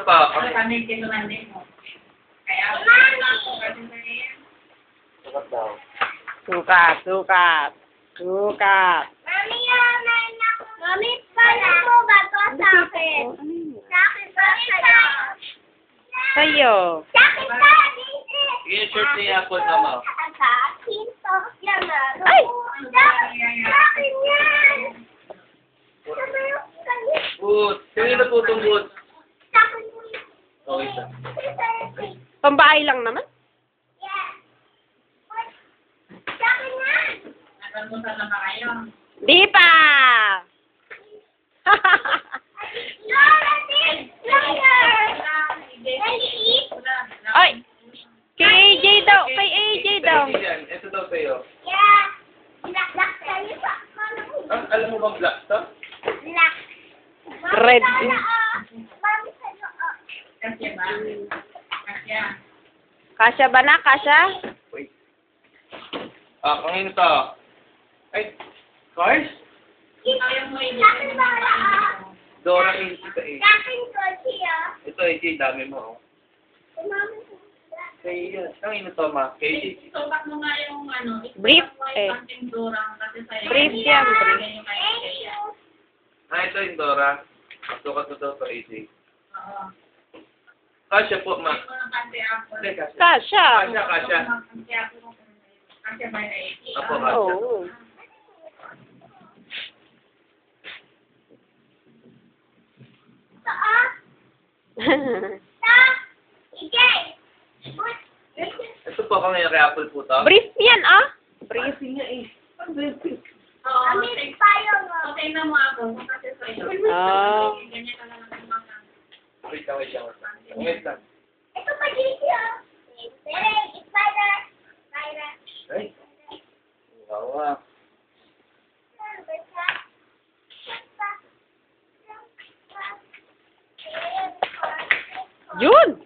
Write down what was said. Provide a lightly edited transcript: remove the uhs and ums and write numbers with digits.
pa? Ano kami kinuman din mo? Kaya Sukat daw. Sukat, sukat. Sukat. Mami, Mami, paano mo ba to sa akin? Sa akin ba sa'yo? Sa'yo. Sa akin ba? Sige, yung shirt ni Apple na ma. Sa akin to. Yan na. Ay! Sa akin yan. Sabi yung kalit. Boot. Yung na po itong boot. Sa akin yan. Okay siya. Pambahay lang naman. Yeah. Sa akin yan. nagpunta na ba kayo? Di pa! Ay! Kay AJ daw! Kay AJ daw! Ito daw sa'yo. Yeah. Black sa'yo pa. Ah, alam mo bang black to? Black. Red. Mami sa'yo. Kasi ba? Kasi Kasya ba na? Kasya? Wait. Ah, kanino to? Ay, cars? ayaw mo Sa akin ba? Dora Inc. Ito eh. Sa akin ko siya. Ito AJ, dami mo. Oh. Mami Kay, kanino to ma? Kay AJ. Isukat mo nga yung ano. Brief, isukat mo eh. yung pintura kasi sa'yo. Brief yan, brief. Yan yung kay Kaya. Ah, ito yung Dora. Masukat mo daw to AJ. Oo. Kasya po ma. Ito na kasi ako. Hindi, kasya. Kasya! Kasya. Kasi ba na Apo, kasya. Oo. Sa Sa Ijay. Ito po kanino kay Apple po to? Brief yan, ah! Brief. Oo. Kami tayo mo. So, tingnan mo ako. Kasi sa'yo. Ah. Ganyan ka lang ang mga. Wait lang, wait lang. Wait lang. Ito pa dito. Spider. Spider. Ay. Wow, ah. Yun!